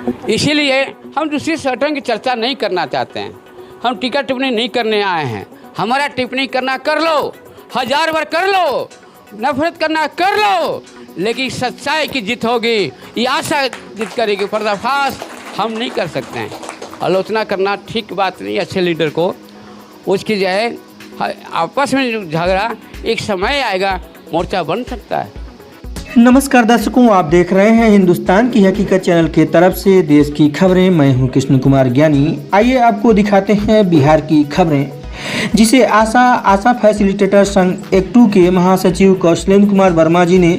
इसीलिए हम दूसरी संगठन की चर्चा नहीं करना चाहते हैं। हम टीका टिप्पणी नहीं करने आए हैं। हमारा टिप्पणी करना कर लो, 1000 बार कर लो, नफरत करना कर लो, लेकिन सच्चाई की जीत होगी, ये आशा जीत करेगी। पर्दाफाश हम नहीं कर सकते हैं। आलोचना करना ठीक बात नहीं। अच्छे लीडर को उसकी जो है आपस में जो झगड़ा, एक समय आएगा मोर्चा बन सकता है। नमस्कार दर्शकों, आप देख रहे हैं हिंदुस्तान की हकीकत चैनल के तरफ से देश की खबरें। मैं हूं कृष्ण कुमार ज्ञानी। आइए आपको दिखाते हैं बिहार की खबरें, जिसे आशा फैसिलिटेटर संघ एक्टू के महासचिव कौशलेंद्र कुमार वर्मा जी ने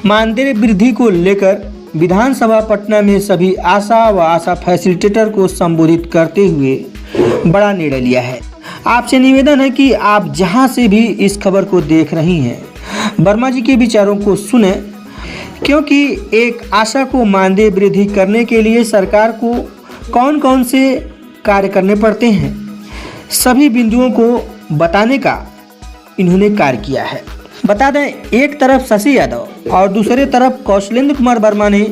मानदेय वृद्धि को लेकर विधानसभा पटना में सभी आशा व आशा फैसिलिटेटर को संबोधित करते हुए बड़ा निर्णय लिया है। आपसे निवेदन है कि आप जहां से भी इस खबर को देख रही हैं, वर्मा जी के विचारों को सुने, क्योंकि एक आशा को मानदेय वृद्धि करने के लिए सरकार को कौन कौन से कार्य करने पड़ते हैं, सभी बिंदुओं को बताने का इन्होंने कार्य किया है। बता दें, एक तरफ शशि यादव और दूसरे तरफ कौशलेंद्र कुमार वर्मा ने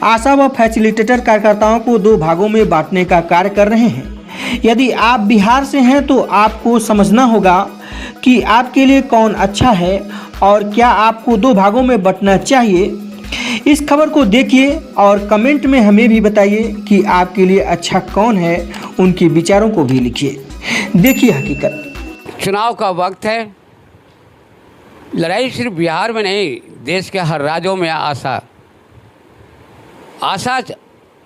आशा व फैसिलिटेटर कार्यकर्ताओं को 2 भागों में बांटने का कार्य कर रहे हैं। यदि आप बिहार से हैं तो आपको समझना होगा कि आपके लिए कौन अच्छा है और क्या आपको 2 भागों में बंटना चाहिए। इस खबर को देखिए और कमेंट में हमें भी बताइए कि आपके लिए अच्छा कौन है। उनके विचारों को भी लिखिए। देखिए हकीकत। चुनाव का वक्त है। लड़ाई सिर्फ बिहार में नहीं, देश के हर राज्यों में आशा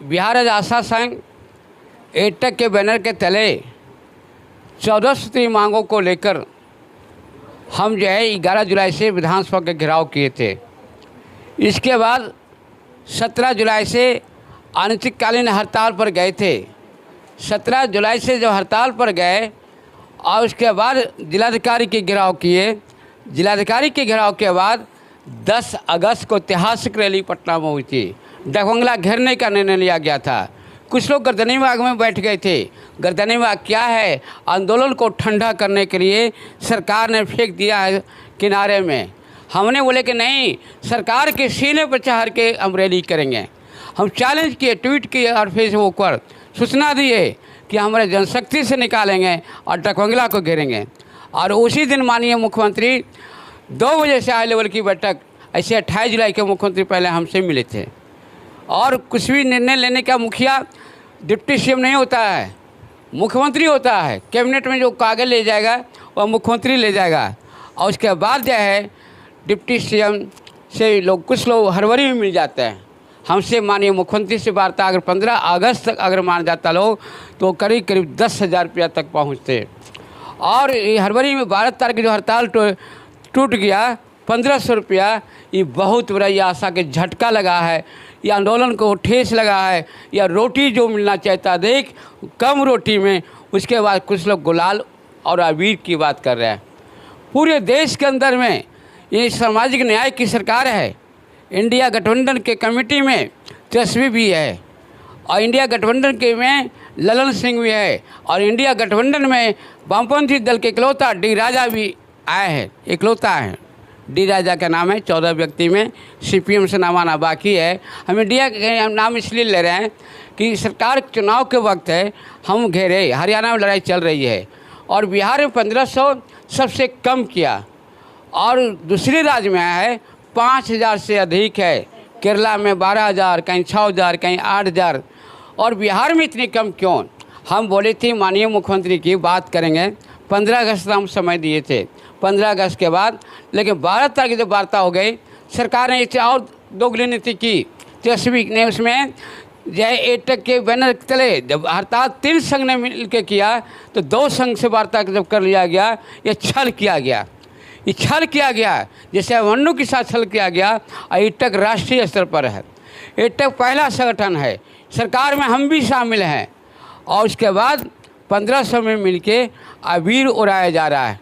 बिहार आज आशा संघ एटक के बैनर के तले 14 सूत्री मांगों को लेकर हम जो है 11 जुलाई से विधानसभा के घेराव किए थे। इसके बाद 17 जुलाई से अनिश्चितकालीन हड़ताल पर गए थे। 17 जुलाई से जब हड़ताल पर गए और उसके बाद जिलाधिकारी के घेराव किए। जिलाधिकारी के घेराव के बाद 10 अगस्त को ऐतिहासिक रैली पटना में हुई थी। डकबंगला घेरने का निर्णय लिया गया था। कुछ लोग गर्दनी बाग में बैठ गए थे। गर्दनी बाग क्या है? आंदोलन को ठंडा करने के लिए सरकार ने फेंक दिया है किनारे में। हमने बोले कि नहीं, सरकार के सीने पर चढ़ के हम रैली करेंगे। हम चैलेंज किए, ट्वीट किए और फेसबुक पर सूचना दिए कि हमारे जनशक्ति से निकालेंगे और डकबंगला को घेरेंगे। और उसी दिन माननीय मुख्यमंत्री 2 बजे से हाई लेवल की बैठक, ऐसे 28 जुलाई के मुख्यमंत्री पहले हमसे मिले थे। और कुछ भी निर्णय लेने का मुखिया डिप्टी सीएम नहीं होता है, मुख्यमंत्री होता है। कैबिनेट में जो कागज ले जाएगा वह मुख्यमंत्री ले जाएगा। और उसके बाद जो है डिप्टी सीएम से कुछ लोग हड़बड़ी में मिल जाते हैं। हमसे माननीय मुख्यमंत्री से वार्ता अगर 15 अगस्त तक अगर मान जाता लोग तो करीब 10,000 रुपया तक पहुँचते। और ये हड़बड़ी में 12 तारीख जो हड़ताल टूट गया, 1500 रुपया, ये बहुत बड़ा ये आशा के झटका लगा है। ये आंदोलन को ठेस लगा है। या रोटी जो मिलना चाहता देख कम रोटी में, उसके बाद कुछ लोग गुलाल और अबीर की बात कर रहे हैं। पूरे देश के अंदर में ये सामाजिक न्याय की सरकार है। इंडिया गठबंधन के कमेटी में तेजस्वी भी है और इंडिया गठबंधन के में ललन सिंह भी है और इंडिया गठबंधन में वामपंथी दल के इकलौता डी राजा भी आए हैं। इकलौता है, डी राजा का नाम है। 14 व्यक्ति में सीपीएम से नाम आना बाकी है। हम इंडिया के नाम इसलिए ले रहे हैं कि सरकार चुनाव के वक्त है, हम घेरे। हरियाणा में लड़ाई चल रही है और बिहार में 1500 सबसे कम किया और दूसरे राज्य में है 5000 से अधिक है। केरला में 12,000, कहीं 6,000, कहीं 8,000 और बिहार में इतनी कम क्यों? हम बोले थे माननीय मुख्यमंत्री की बात करेंगे। 15 अगस्त हम समय दिए थे। 15 अगस्त के बाद लेकिन 12 तारीख जब वार्ता हो गई, सरकार ने इसे और दोगुनी नीति की। तेजस्वी ने उसमें जय एटक के बैनर तले जब हड़ताल 3 संघ ने मिल के किया तो 2 संघ से वार्ता जब कर लिया गया, ये छल किया गया। ये छल किया गया जैसे वन्नू के साथ छल किया गया। और एटक राष्ट्रीय स्तर पर है। एटक पहला संगठन है, सरकार में हम भी शामिल हैं। और उसके बाद 1500 में मिलके अबीर उड़ाया जा रहा है।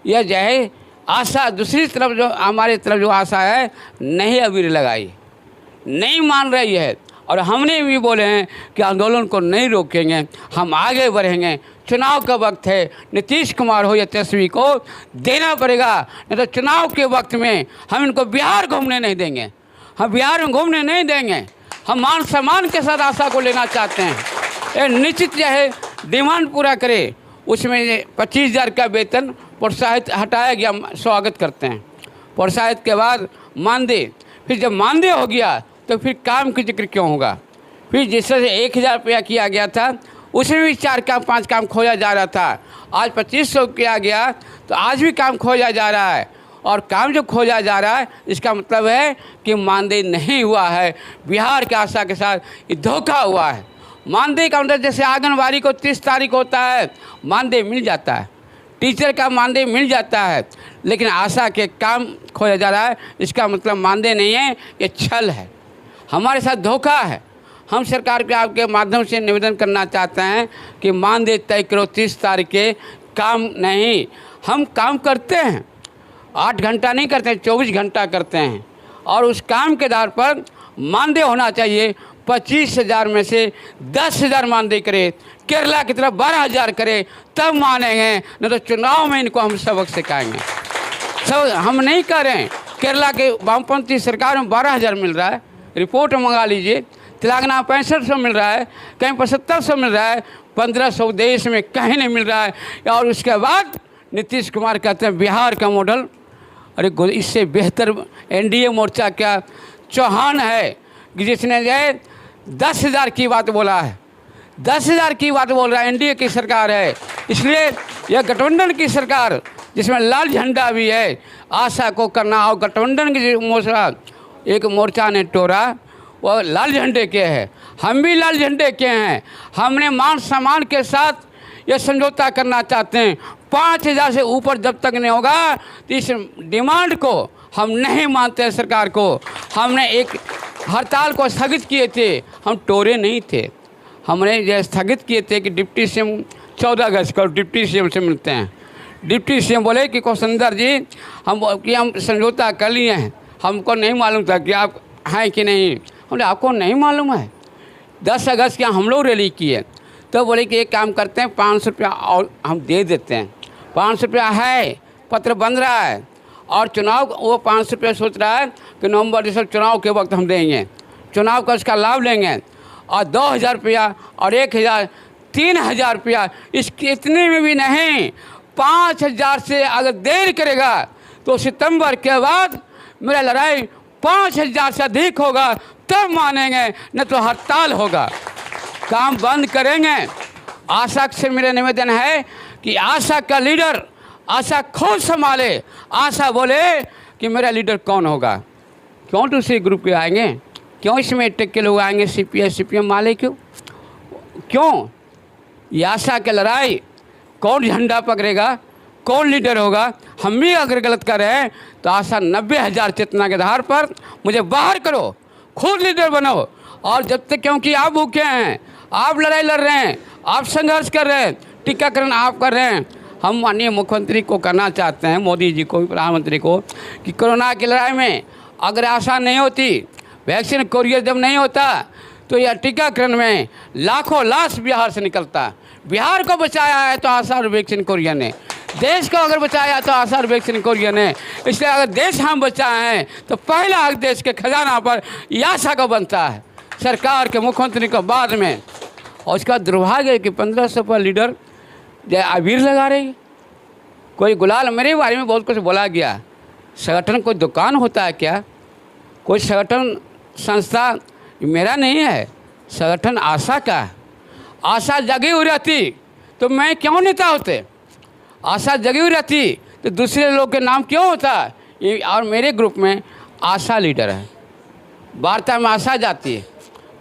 यह जो है आशा, दूसरी तरफ जो हमारे तरफ जो आशा है, नहीं अबीर लगाई, नहीं मान रही है। और हमने भी बोले हैं कि आंदोलन को नहीं रोकेंगे, हम आगे बढ़ेंगे। चुनाव का वक्त है, नीतीश कुमार हो या तेजस्वी को देना पड़ेगा, नहीं तो चुनाव के वक्त में हम इनको बिहार घूमने नहीं देंगे। हम बिहार में घूमने नहीं देंगे। हम मान सम्मान के साथ आशा को लेना चाहते हैं। ये निश्चित जो है डिमांड पूरा करे, उसमें 25,000 का वेतन प्रोत्साहित हटाया गया, स्वागत करते हैं। प्रोत्साहित के बाद मानदेय, फिर जब मानदेय हो गया तो फिर काम की जिक्र क्यों होगा। फिर जिस तरह से 1,000 रुपया किया गया था उसमें भी 4 काम 5 काम खोया जा रहा था। आज 2500 किया गया तो आज भी काम खोया जा रहा है, और काम जो खोजा जा रहा है इसका मतलब है कि मानदेय नहीं हुआ है। बिहार के आशा के साथ ये धोखा हुआ है। मानदेय का मतलब जैसे आंगनबाड़ी को 30 तारीख होता है मानदेय मिल जाता है, टीचर का मानदेय मिल जाता है, लेकिन आशा के काम खोया जा रहा है, इसका मतलब मानदेय नहीं है, ये छल है, हमारे साथ धोखा है। हम सरकार के आपके माध्यम से निवेदन करना चाहते हैं कि मानदेय तय करो 30 तारीख के, काम नहीं। हम काम करते हैं, 8 घंटा नहीं करते हैं, 24 घंटा करते हैं, और उस काम के आधार पर मानदेय होना चाहिए। 25,000 में से 10,000 मानदेय करे, केरला की तरफ 12,000 करे, तब मानेंगे, नहीं तो चुनाव में इनको हम सबक सिखाएंगे। सब हम नहीं कर रहे हैं। केरला के वामपंथी सरकार में 12,000 मिल रहा है, रिपोर्ट मंगा लीजिए। तेलंगाना 6500 मिल रहा है, कहीं 7500 मिल रहा है, 1500 देश में कहीं नहीं मिल रहा है। और उसके बाद नीतीश कुमार कहते हैं बिहार का मॉडल, अरे इससे बेहतर एनडीए मोर्चा क्या चौहान है कि जिसने जो है 10,000 की बात बोला है, 10,000 की बात बोल रहा है। एनडीए की सरकार है, इसलिए यह गठबंधन की सरकार जिसमें लाल झंडा भी है, आशा को करना। और गठबंधन की मोर्चा, एक मोर्चा ने टोरा वो लाल झंडे के हैं, हम भी लाल झंडे के हैं। हमने मान सम्मान के साथ ये समझौता करना चाहते हैं। 5,000 से ऊपर जब तक नहीं होगा तो इस डिमांड को हम नहीं मानते हैं। सरकार को हमने एक हड़ताल को स्थगित किए थे, हम टोरे नहीं थे। हमने ये स्थगित किए थे कि डिप्टी सीएम 14 अगस्त को डिप्टी सीएम से मिलते हैं। डिप्टी सीएम बोले कि कौशंदर जी हम समझौता कर लिए हैं, हमको नहीं मालूम था कि आप हैं कि नहीं। हमने आपको नहीं मालूम है, 10 अगस्त के हम लोग रैली किए, तो बोले कि एक काम करते हैं 500 रुपया और हम दे देते हैं। 500 रुपया है, पत्र बन रहा है, और चुनाव वो 500 रुपया सोच रहा है कि नवंबर दिसंबर चुनाव के वक्त हम देंगे, चुनाव का उसका लाभ लेंगे। और 2,000 रुपया और 1,000 3,000 रुपया, इसके इतने में भी नहीं, 5,000 से अगर देर करेगा तो सितंबर के बाद मेरा लड़ाई 5,000 से अधिक होगा तब मानेंगे, न तो हड़ताल होगा, काम बंद करेंगे। आशा से मेरा निवेदन है कि आशा का लीडर आशा खुद संभाले। आशा बोले कि मेरा लीडर कौन होगा, क्यों दूसरे ग्रुप के आएंगे, क्यों इसमें टेक के लोग आएंगे, CPM माले क्यों। ये आशा की लड़ाई, कौन झंडा पकड़ेगा, कौन लीडर होगा। हम भी अगर गलत कर रहे हैं तो आशा 90,000 चेतना के आधार पर मुझे बाहर करो, खुद लीडर बनो। और जब तक, क्योंकि आप भूखे हैं, आप लड़ाई लड़ रहे हैं, आप संघर्ष कर रहे हैं, टीकाकरण आप कर रहे हैं। हम माननीय मुख्यमंत्री को करना चाहते हैं, मोदी जी को, प्रधानमंत्री को, कि कोरोना की लड़ाई में अगर आशा नहीं होती, वैक्सीन कोरियर जब नहीं होता, तो यह टीकाकरण में लाखों लाश बिहार से निकलता। बिहार को बचाया है तो आशा और वैक्सीन कोरियर ने, देश को अगर बचाया तो आशा और वैक्सीन कोरियर ने। इसलिए अगर देश हम बचाए हैं तो पहला हक देश के खजाना पर आशा को बनता है, सरकार के मुख्यमंत्री को बाद में। और उसका दुर्भाग्य है कि 1500 पर लीडर अबीर लगा रही, कोई गुलाल। मेरे बारे में बहुत कुछ बोला गया। संगठन कोई दुकान होता है क्या, कोई संगठन संस्था मेरा नहीं है, संगठन आशा का है। आशा जगी हुई रहती तो मैं क्यों नेता होते, आशा जगी हुई रहती तो दूसरे लोग के नाम क्यों होता। ये और मेरे ग्रुप में आशा लीडर है, वार्ता में आशा जाती है,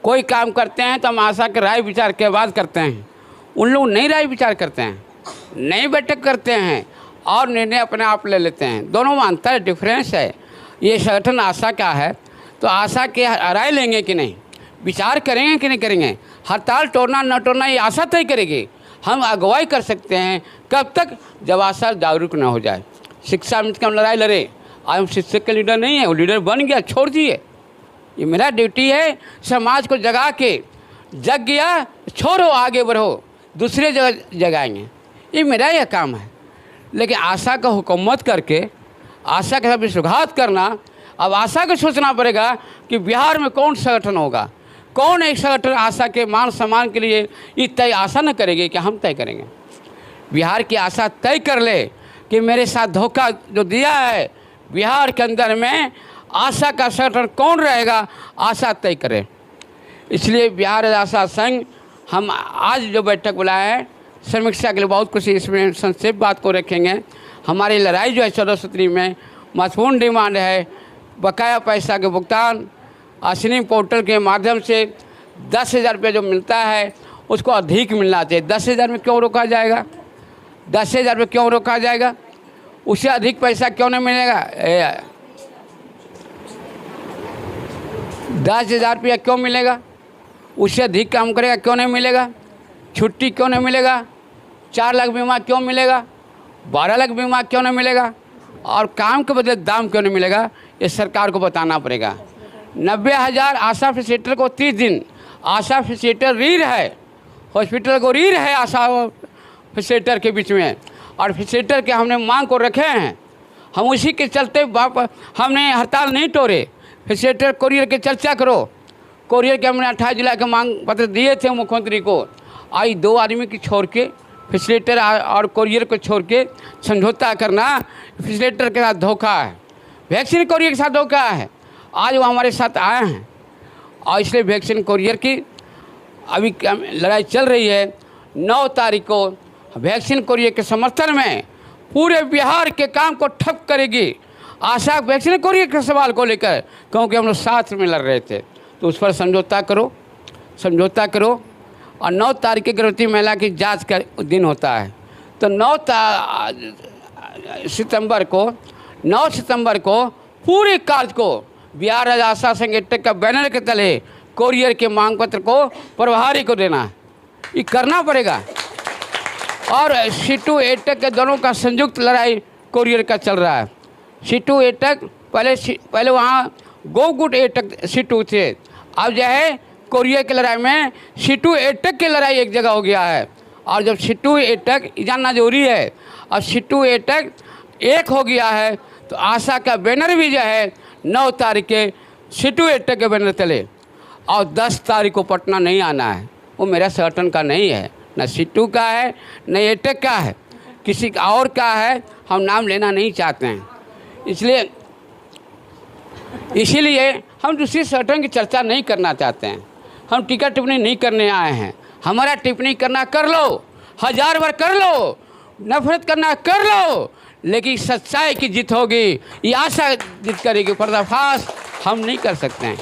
कोई काम करते हैं तो हम आशा के राय विचार के बाद करते हैं। उन लोग नई राय विचार करते हैं, नई बैठक करते हैं और निर्णय अपने आप ले लेते हैं। दोनों में अंतर डिफरेंस है। ये संगठन आशा का है तो आशा के राय लेंगे कि नहीं, विचार करेंगे कि नहीं करेंगे। हड़ताल तोड़ना न तोड़ना ये आशा तय करेगी। हम अगुवाई कर सकते हैं कब तक, जब आशा जागरूक न हो जाए। शिक्षा में हम लड़ाई लड़े, आज हम शिक्षक के लीडर नहीं है, वो लीडर बन गया, छोड़ दिए। ये मेरा ड्यूटी है, समाज को जगा के, जग गया छोड़ो आगे बढ़ो, दूसरे जगह जगाएंगे, ये मेरा यह काम है। लेकिन आशा का हुकूमत करके आशा के साथ विश्वासघात करना, अब आशा को सोचना पड़ेगा कि बिहार में कौन संगठन होगा, कौन एक संगठन आशा के मान सम्मान के लिए ये तय आशा न करेगी कि हम तय करेंगे? बिहार की आशा तय कर ले कि मेरे साथ धोखा जो दिया है बिहार के अंदर में आशा का संगठन कौन रहेगा, आशा तय करे। इसलिए बिहार आशा संघ हम आज जो बैठक बुलाया है समीक्षा के लिए बहुत कुछ इसमें संक्षेप बात को रखेंगे। हमारी लड़ाई जो है 14 में महत्वपूर्ण डिमांड है बकाया पैसा के भुगतान। अश्विनी पोर्टल के माध्यम से 10,000 रुपये जो मिलता है उसको अधिक मिलना चाहिए। 10,000 में क्यों रोका जाएगा? 10,000 रुपये क्यों रोका जाएगा? उससे अधिक पैसा क्यों नहीं मिलेगा? 10,000 रुपया क्यों मिलेगा? उससे अधिक काम करेगा क्यों नहीं मिलेगा? छुट्टी क्यों नहीं मिलेगा? 4 लाख बीमा क्यों मिलेगा? 12 लाख बीमा क्यों नहीं मिलेगा? और काम के बदले दाम क्यों नहीं मिलेगा? ये सरकार को बताना पड़ेगा। 90,000 आशा फैसिलिटेटर को 30 दिन, आशा फैसिलिटेटर रीढ़ है, हॉस्पिटल को रीढ़ है आशा फैसिलिटेटर के बीच में, और फैसिलिटेटर के हमने मांग को रखे हैं। हम उसी के चलते हमने हड़ताल नहीं तोड़े। फैसिलिटेटर कोरियर की चर्चा करो। कोरियर के हमने 28 जुलाई के मांग पत्र दिए थे मुख्यमंत्री को। आई 2 आदमी की छोड़ के फैसिलिटेटर और कोरियर को छोड़ के समझौता करना फैसिलिटेटर के साथ धोखा है। वैक्सीन कोरियर के साथ धोखा है। आज वो हमारे साथ आए हैं और इसलिए वैक्सीन कोरियर की अभी लड़ाई चल रही है। 9 तारीख को वैक्सीन कोरियर के समर्थन में पूरे बिहार के काम को ठप करेगी आशा वैक्सीन कोरियर के सवाल को लेकर, क्योंकि हम लोग साथ में लड़ रहे थे। तो उस पर समझौता करो। और 9 तारीख की गर्भवती महिला की जांच का दिन होता है। तो 9 सितंबर को पूरे कार्य को बिहार राज्य आशा संघ एटेक का बैनर के तले कोरियर के मांग पत्र को प्रभारी को देना है। ये करना पड़ेगा। और सीटू एटेक के दोनों का संयुक्त लड़ाई कोरियर का चल रहा है। सीटू एटेक पहले वहाँ गोगुट एटेक सीटू थे, अब जो है कोरियर की लड़ाई में सीटू एटेक की लड़ाई एक जगह हो गया है। और जब सीटू एटेक जानना जरूरी है, अब सीटू एटेक एक हो गया है तो आशा का बैनर भी जो है 9 तारीख के सीटू एटेक के बैनर तले। और 10 तारीख को पटना नहीं आना है। वो मेरा संगठन का नहीं है, न सीटू का है न एटेक का है, किसी और का है। हम नाम लेना नहीं चाहते हैं। इसीलिए हम दूसरी संगठन की चर्चा नहीं करना चाहते हैं। हम टीका टिप्पणी नहीं करने आए हैं। हमारा टिप्पणी करना कर लो, 1000 बार कर लो, नफरत करना कर लो, लेकिन सच्चाई की जीत होगी, ये आशा जीत करेगी। पर्दाफाश हम नहीं कर सकते हैं।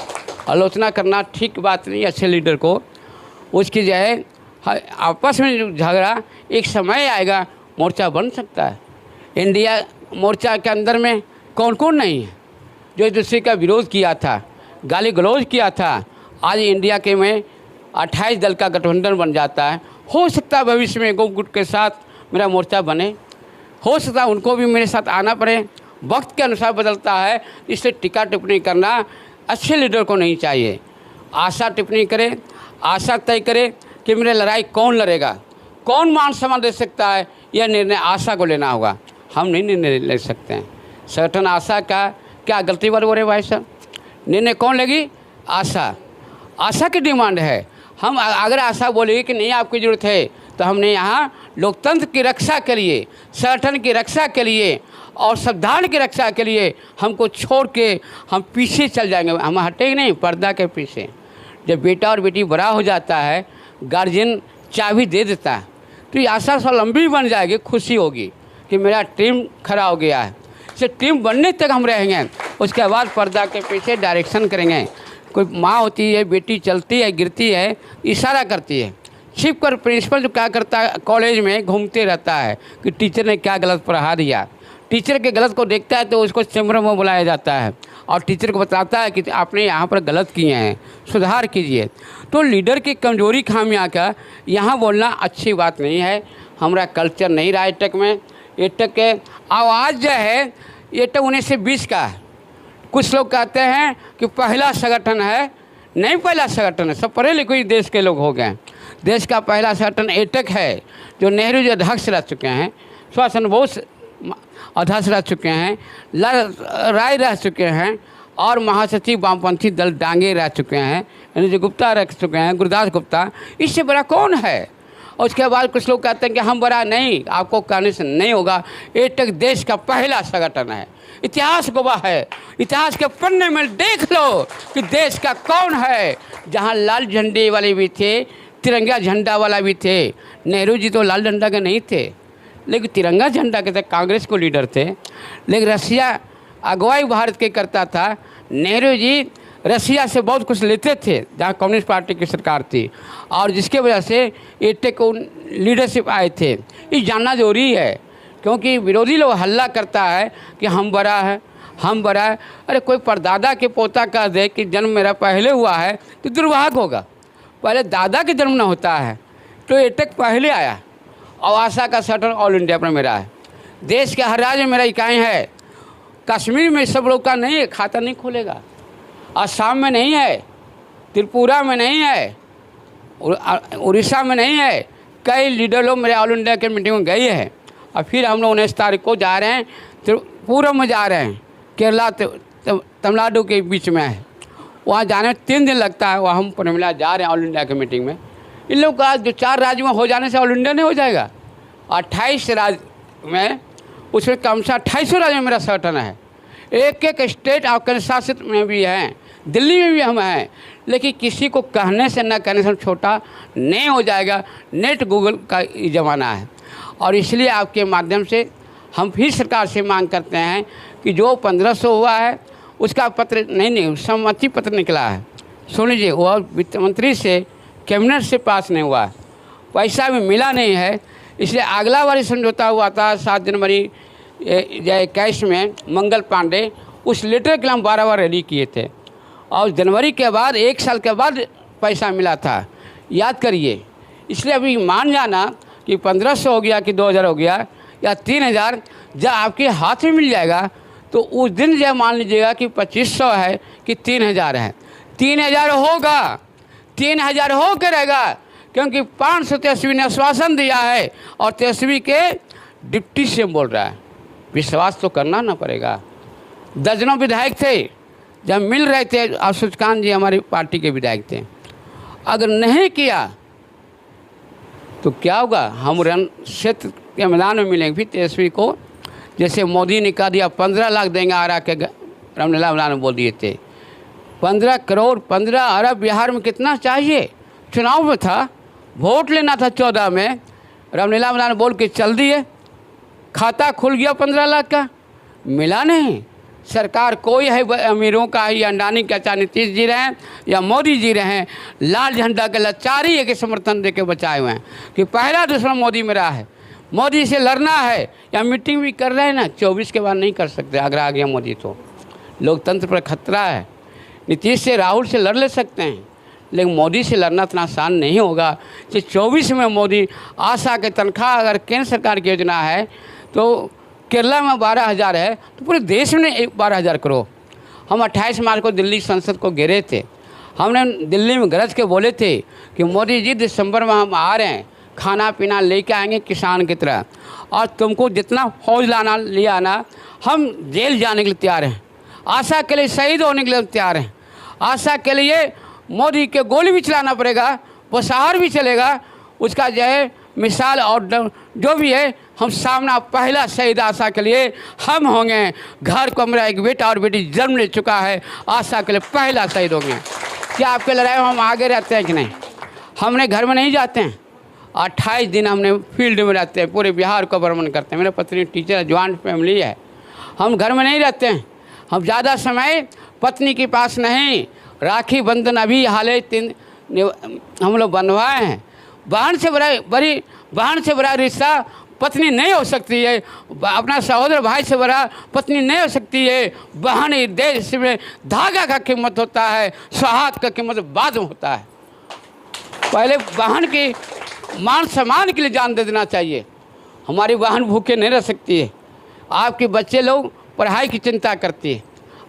आलोचना करना ठीक बात नहीं। अच्छे लीडर को उसकी जो है आपस में जो झगड़ा, एक समय आएगा मोर्चा बन सकता है। इंडिया मोर्चा के अंदर में कौन कौन नहीं है जो एक दूसरे का विरोध किया था, गाली गलौज किया था। आज इंडिया के में 28 दल का गठबंधन बन जाता है। हो सकता है भविष्य में गोगुट के साथ मेरा मोर्चा बने, हो सकता है उनको भी मेरे साथ आना पड़े। वक्त के अनुसार बदलता है, इसलिए टीका टिप्पणी करना अच्छे लीडर को नहीं चाहिए। आशा टिप्पणी करे, आशा तय करे कि मेरे लड़ाई कौन लड़ेगा, कौन मान सम्मान दे सकता है, यह निर्णय आशा को लेना होगा। हम नहीं निर्णय ले सकते हैं। संगठन आशा का क्या गलती बात हो रहे भाई साहब? निर्णय कौन लेगी? आशा की डिमांड है। हम अगर आशा बोलेगी कि नहीं आपकी ज़रूरत है, तो हमने यहाँ लोकतंत्र की रक्षा के लिए, संगठन की रक्षा के लिए और संविधान की रक्षा के लिए हमको छोड़ के हम पीछे चल जाएंगे। हम हटेंगे नहीं पर्दा के पीछे। जब बेटा और बेटी बड़ा हो जाता है, गार्जियन चाबी दे देता है, तो ये आशा लंबी बन जाएगी। खुशी होगी कि मेरा टीम खड़ा हो गया है। से टीम बनने तक हम रहेंगे, उसके बाद पर्दा के पीछे डायरेक्शन करेंगे। कोई माँ होती है, बेटी चलती है, गिरती है, इशारा करती है। छिप कर प्रिंसिपल जो क्या करता है, कॉलेज में घूमते रहता है कि टीचर ने क्या गलत पढ़ा दिया। टीचर के गलत को देखता है तो उसको चैम्बर में बुलाया जाता है और टीचर को बताता है कि आपने यहाँ पर गलत किए हैं, सुधार कीजिए। तो लीडर की कमजोरी खामियां का यहाँ बोलना अच्छी बात नहीं है। हमारा कल्चर नहीं रहा एटेक में। एटेक के आवाज़ जो है एटेक 1920 का है। कुछ लोग कहते हैं कि पहला संगठन है, नहीं पहला संगठन है। सब पढ़े लिखे देश के लोग हो गए। देश का पहला संगठन एटेक है, जो नेहरू जी अध्यक्ष रह चुके हैं, सुभाष चंद्र बोस अध्यक्ष रह चुके हैं, राय रह चुके हैं और महासचिव वामपंथी दल डांगे रह चुके हैं, यानी जो गुप्ता रह चुके हैं, गुरदास गुप्ता, इससे बड़ा कौन है। और उसके बाद कुछ लोग कहते हैं कि हम बड़ा नहीं, आपको कहने से नहीं होगा। एटक देश का पहला संगठन है, इतिहास गवाह है। इतिहास के पन्ने में देख लो कि देश का कौन है, जहाँ लाल झंडे वाले भी थे, तिरंगा झंडा वाला भी थे। नेहरू जी तो लाल झंडा के नहीं थे, लेकिन तिरंगा झंडा के थे, कांग्रेस को लीडर थे। लेकिन रसिया अगुवाई भारत के करता था। नेहरू जी रसिया से बहुत कुछ लेते थे, जहाँ कम्युनिस्ट पार्टी की सरकार थी, और जिसके वजह से एटेक को लीडरशिप आए थे। ये जानना जरूरी है, क्योंकि विरोधी लोग हल्ला करता है कि हम बड़ा है, हम बड़ा है। अरे कोई परदादा के पोता कह दे कि जन्म मेरा पहले हुआ है तो दुर्भाग्य होगा। पहले दादा के जन्म न होता है तो एटेक पहले आया। और आशा का शटर ऑल इंडिया पर मेरा है। देश के हर राज्य में मेरा इकाई है। कश्मीर में सब लोग का नहीं है, खाता नहीं खोलेगा। असम में नहीं है, त्रिपुरा में नहीं है, उड़ीसा में नहीं है। कई लीडर लोग मेरे ऑल इंडिया के मीटिंग में गए हैं। और फिर हम लोग 19 तारीख को जा रहे हैं, त्रिपुरा में जा रहे हैं, केरला तमिलनाडु के बीच में है। वहाँ जाने में 3 दिन लगता है। वहाँ हम पूर्णिया जा रहे हैं ऑल इंडिया की मीटिंग में। इन लोग का जो 4 राज्य में हो जाने से ऑल इंडिया नहीं हो जाएगा। 28 राज्य में, उसमें कम से 28 राज्य में मेरा संगठन है। एक एक स्टेट और केंद्र शासित में भी हैं, दिल्ली में भी हम हैं। लेकिन किसी को कहने से न कहने से छोटा नहीं हो जाएगा। नेट गूगल का ज़माना है। और इसलिए आपके माध्यम से हम फिर सरकार से मांग करते हैं कि जो 1500 हुआ है उसका पत्र नहीं सहमति पत्र निकला है, सुन लीजिए, वह वित्त मंत्री से कैबिनेट से पास नहीं हुआ है, पैसा भी मिला नहीं है। इसलिए अगला बार समझौता हुआ था 7 जनवरी 2021 में मंगल पांडे, उस लेटर के लिए हम 12 बार रैली किए थे। और जनवरी के बाद 1 साल के बाद पैसा मिला था, याद करिए। इसलिए अभी मान जाना कि 1500 हो गया कि 2000 हो गया या 3000, जब आपके हाथ में मिल जाएगा तो उस दिन जब मान लीजिएगा कि 2500 है कि 3000 है, 3000 होगा, 3000 हो के रहेगा। क्योंकि 500 तेजस्वी ने आश्वासन दिया है और तेजस्वी के डिप्टी सीएम बोल रहा है। विश्वास तो करना ना पड़ेगा। दर्जनों विधायक थे जब मिल रहे थे, और सूचकांत जी हमारी पार्टी के विधायक थे। अगर नहीं किया तो क्या होगा, हम रण क्षेत्र के मैदान में मिलेंगे फिर तेजस्वी को। जैसे मोदी ने कहा दिया 15 लाख देंगे, आरा के रामलीला मैदान में बोल दिए थे 15 करोड़ 15 अरब। बिहार में कितना चाहिए, चुनाव में था, वोट लेना था 14 में, रामलीला मैदान बोल के चल दिए। खाता खुल गया 15 लाख का, मिला नहीं। सरकार कोई है अमीरों का है, या अंडानी का, चाहे नीतीश जी रहे या मोदी जी रहे, लाल झंडा के लाचारी है कि समर्थन दे के बचाए हुए हैं कि पहला दुश्मन मोदी मेरा है, मोदी से लड़ना है। या मीटिंग भी कर रहे हैं ना, 24 के बाद नहीं कर सकते। अगर आ गया मोदी तो लोकतंत्र पर खतरा है। नीतीश से, राहुल से लड़ ले सकते हैं, लेकिन मोदी से लड़ना इतना आसान नहीं होगा। कि 24 में मोदी आशा के तनख्वाह अगर केंद्र सरकार की योजना है तो केरला में 12,000 है तो पूरे देश में 12,000 करो। हम 28 मार्च को दिल्ली संसद को घेरे थे। हमने दिल्ली में गरज के बोले थे कि मोदी जी दिसंबर में हम आ रहे हैं, खाना पीना लेके आएंगे किसान की तरह, और तुमको जितना फौज लाना ले आना, हम जेल जाने के लिए तैयार हैं, आशा के लिए शहीद होने के लिए तैयार हैं, आशा के लिए मोदी के गोली भी चलाना पड़ेगा, वो शहर भी चलेगा, उसका जो है मिसाल और जो भी है हम सामना पहला शहीद आशा के लिए हम होंगे। घर को मेरा एक बेटा और बेटी जन्म ले चुका है, आशा के लिए पहला शहीद होंगे। क्या आपके लड़ाई में हम आगे रहते हैं कि नहीं? हमने घर में नहीं जाते हैं, 28 दिन हमने फील्ड में रहते हैं, पूरे बिहार को भ्रमण करते हैं। मेरा पत्नी टीचर है, ज्वाइंट फैमिली है, हम घर में नहीं रहते हैं। हम ज़्यादा समय पत्नी के पास नहीं। राखी बंधन अभी हाल ही 3 हम लोग बंधवाए हैं। बहन से बड़ा रिश्ता पत्नी नहीं हो सकती है, अपना सहोदर भाई से बड़ा पत्नी नहीं हो सकती है। बहन इस देश में धागा का कीमत होता है, सौहार्द का कीमत बाद में होता है। पहले बहन की मान सम्मान के लिए जान दे देना चाहिए। हमारी बहन भूखे नहीं रह सकती है। आपके बच्चे लोग पढ़ाई की चिंता करती है।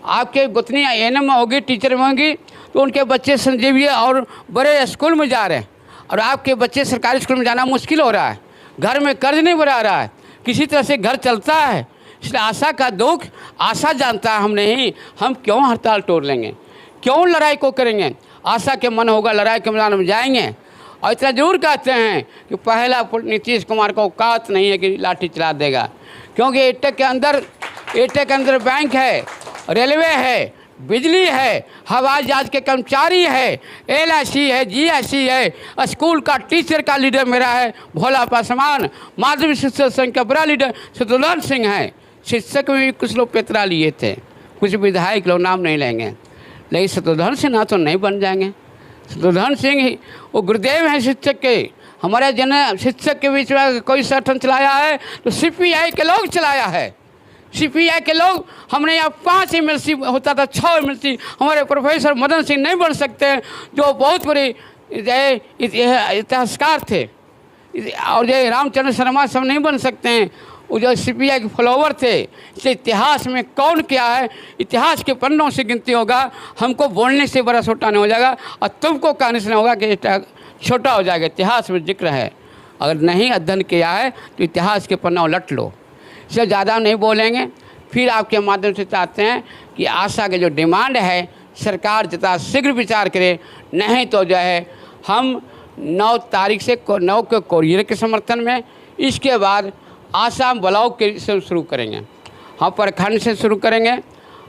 आपके गुतनी एएनएम में होगी, टीचर में होंगी, तो उनके बच्चे संजीविया और बड़े स्कूल में जा रहे हैं, और आपके बच्चे सरकारी स्कूल में जाना मुश्किल हो रहा है। घर में कर्ज नहीं बढ़ा रहा है, किसी तरह से घर चलता है, इसलिए आशा का दुख आशा जानता है, हम नहीं। हम क्यों हड़ताल तोड़ लेंगे, क्यों लड़ाई को करेंगे? आशा के मन होगा लड़ाई के मैदान में जाएंगे। और इतना जरूर कहते हैं कि पहला नीतीश कुमार को औकात नहीं है कि लाठी चला देगा, क्योंकि एटेक के अंदर बैंक है, रेलवे है, बिजली है, हवाई जहाज के कर्मचारी है, LIC है, GIC है, स्कूल का टीचर का लीडर मेरा है भोला पासवान, माधवी शिक्षक संघ का बड़ा लीडर शत्रुघ्न सिंह है। शिक्षक में भी कुछ लोग पेतरा लिए थे, कुछ विधायक लोग, नाम नहीं लेंगे, लेकिन शत्रुघ्न सिन्हा तो नहीं बन जाएंगे। शत्रुघ्न सिंह ही वो गुरुदेव हैं शिक्षक के। हमारे जन शिक्षक के बीच में कोई संगठन चलाया है तो CPI के लोग चलाया है। CPI के लोग, हमने यहाँ 5 MLC होता था, 6 MLC। हमारे प्रोफेसर मदन सिंह नहीं बन सकते, जो बहुत बड़े इतिहासकार थे, और जो रामचंद्र शर्मा सब नहीं बन सकते हैं, वो जो CPI के फॉलोवर थे। इसलिए इतिहास में कौन क्या है, इतिहास के पन्नों से गिनती होगा। हमको बोलने से बड़ा छोटा नहीं हो जाएगा, और तुमको कहने से नहीं होगा कि छोटा हो जाएगा। इतिहास में जिक्र है, अगर नहीं अध्ययन किया है तो इतिहास के पन्ना उलट लो। इससे ज़्यादा नहीं बोलेंगे। फिर आपके माध्यम से चाहते हैं कि आशा के जो डिमांड है सरकार जितना शीघ्र विचार करे, नहीं तो जो है हम 9 तारीख से 9 के कोरियर के समर्थन में, इसके बाद आसाम ब्लॉक के से शुरू करेंगे, हम प्रखंड से शुरू करेंगे।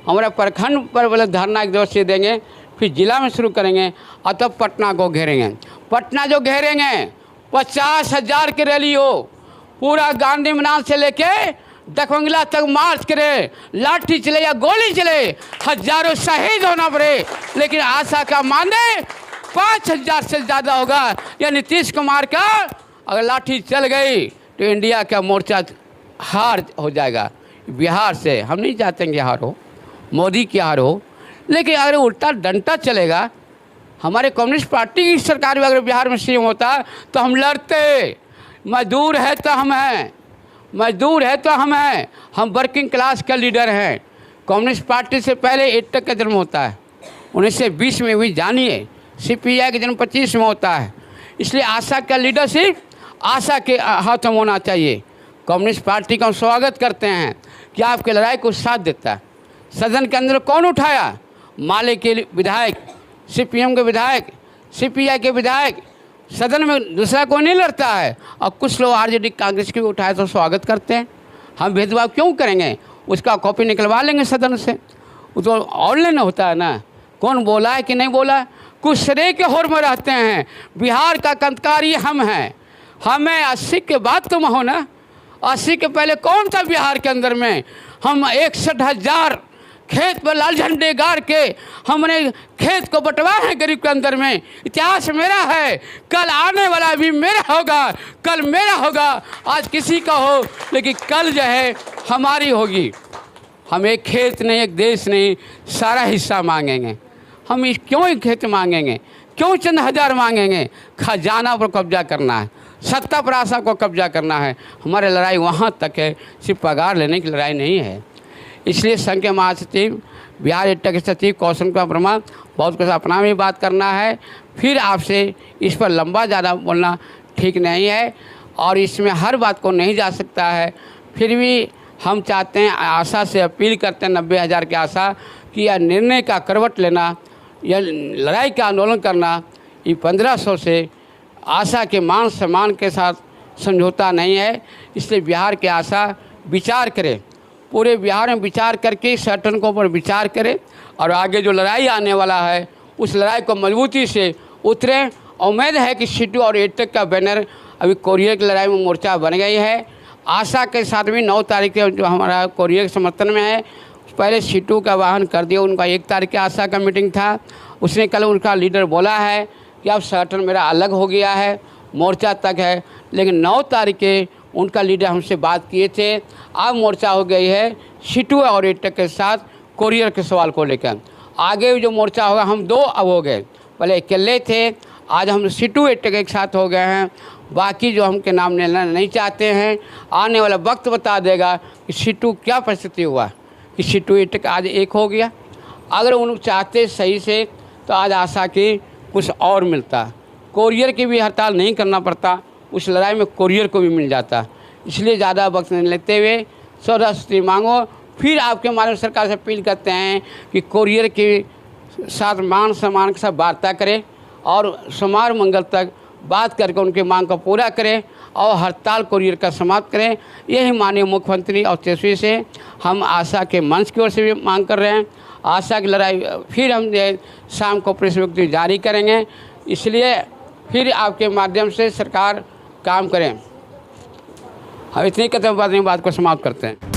हमारे प्रखंड पर बोले धरना 1 दिवसीय देंगे, फिर जिला में शुरू करेंगे, और तब पटना को घेरेंगे। पटना जो घेरेंगे 50,000 की रैली हो, पूरा गांधी मैदान से लेके दखबंगला तक मार्च करे, लाठी चले या गोली चले, हजारों शहीद होना पड़े, लेकिन आशा का माने 5,000 से ज़्यादा होगा। या नीतीश कुमार का अगर लाठी चल गई तो इंडिया का मोर्चा हार हो जाएगा। बिहार से हम नहीं चाहते कि हार हो, मोदी की हार हो, लेकिन अगर उल्टा डंडा चलेगा, हमारे कम्युनिस्ट पार्टी की सरकार भी अगर बिहार में CM होता तो हम लड़ते। मजदूर है तो हम हैं, मजदूर है तो हम हैं, हम वर्किंग क्लास का लीडर हैं। कम्युनिस्ट पार्टी से पहले एटेक का जन्म होता है 1920 में, भी जानिए। CPI का जन्म 25 में होता है। इसलिए आशा का लीडरशिप आशा के हाथ में होना चाहिए। कम्युनिस्ट पार्टी का हम स्वागत करते हैं कि आपके लड़ाई को साथ देता है। सदन के अंदर कौन उठाया? माले के विधायक, CPM के विधायक, CPI के विधायक, सदन में दूसरा कोई नहीं लड़ता है। और कुछ लोग RJD कांग्रेस के भी उठाए तो स्वागत करते हैं। हम भेदभाव क्यों करेंगे? उसका कॉपी निकलवा लेंगे सदन से, वो तो ऑनलाइन होता है ना, कौन बोला है कि नहीं बोला। कुछ श्रेय के होर में रहते हैं। बिहार का कंतकारी हम हैं, हमें 80 के बाद तुम हो ना, 80 के पहले कौन था बिहार के अंदर में? हम 61,000 खेत पर लाल झंडे गाड़ के हमने खेत को बंटवा है गरीब के अंदर में। इतिहास मेरा है, कल आने वाला भी मेरा होगा, कल मेरा होगा, आज किसी का हो, लेकिन कल जो है हमारी होगी। हम एक खेत नहीं, एक देश नहीं, सारा हिस्सा मांगेंगे। हम क्यों एक खेत मांगेंगे, क्यों चंद हजार मांगेंगे? खजाना पर कब्जा करना है, सत्ता पर आशा को कब्जा करना है। हमारी लड़ाई वहाँ तक है, सिर्फ पगार लेने की लड़ाई नहीं है। इसलिए संघ के महासचिव, बिहार एटेक के सचिव कौशल कुमार वर्मा, बहुत कुछ अपना भी बात करना है। फिर आपसे इस पर लंबा ज़्यादा बोलना ठीक नहीं है, और इसमें हर बात को नहीं जा सकता है। फिर भी हम चाहते हैं, आशा से अपील करते हैं 90,000 की आशा कि यह निर्णय का करवट लेना, यह लड़ाई का आंदोलन करना, ये 1500 से आशा के मान सम्मान के साथ समझौता नहीं है। इसलिए बिहार की आशा विचार करे, पूरे बिहार में विचार करके संगठन को ऊपर विचार करे, और आगे जो लड़ाई आने वाला है उस लड़ाई को मजबूती से उतरें। उम्मीद है कि सिटू और एटेक का बैनर अभी कोरियर की लड़ाई में मोर्चा बन गई है। आशा के साथ भी 9 तारीख के जो हमारा कोरियर के समर्थन में है, पहले सिटू का वाहन कर दिया। उनका 1 तारीख के आशा का मीटिंग था, उसने कल उनका लीडर बोला है कि अब संगठन मेरा अलग हो गया है, मोर्चा तक है। लेकिन 9 तारीख के उनका लीडर हमसे बात किए थे, अब मोर्चा हो गई है सिटू और एटेक के साथ कोरियर के सवाल को लेकर। आगे जो मोर्चा होगा, हम 2 अब हो गए, पहले अकेले थे, आज हम सिटू एटेक एक साथ हो गए हैं। बाकी जो हमके नाम लेना नहीं चाहते हैं, आने वाला वक्त बता देगा कि सिटू क्या परिस्थिति हुआ कि सिटू एटेक आज एक हो गया। अगर उन चाहते सही से तो आज आशा की कुछ और मिलता, कोरियर की भी हड़ताल नहीं करना पड़ता, उस लड़ाई में कोरियर को भी मिल जाता। इसलिए ज़्यादा वक्त नहीं लेते हुए 14 मांगो। फिर आपके माध्यम से सरकार से अपील करते हैं कि कोरियर के साथ मान सम्मान के साथ वार्ता करें और सोमवार मंगल तक बात करके उनकी मांग को पूरा करें और हड़ताल कोरियर का समाप्त करें। यही माननीय मुख्यमंत्री और तेजस्वी से हम आशा के मंच की ओर से भी मांग कर रहे हैं। आशा की लड़ाई फिर हम शाम को प्रेस विज्ञप्ति जारी करेंगे, इसलिए फिर आपके माध्यम से सरकार काम करें। हम इतनी बात को समाप्त करते हैं।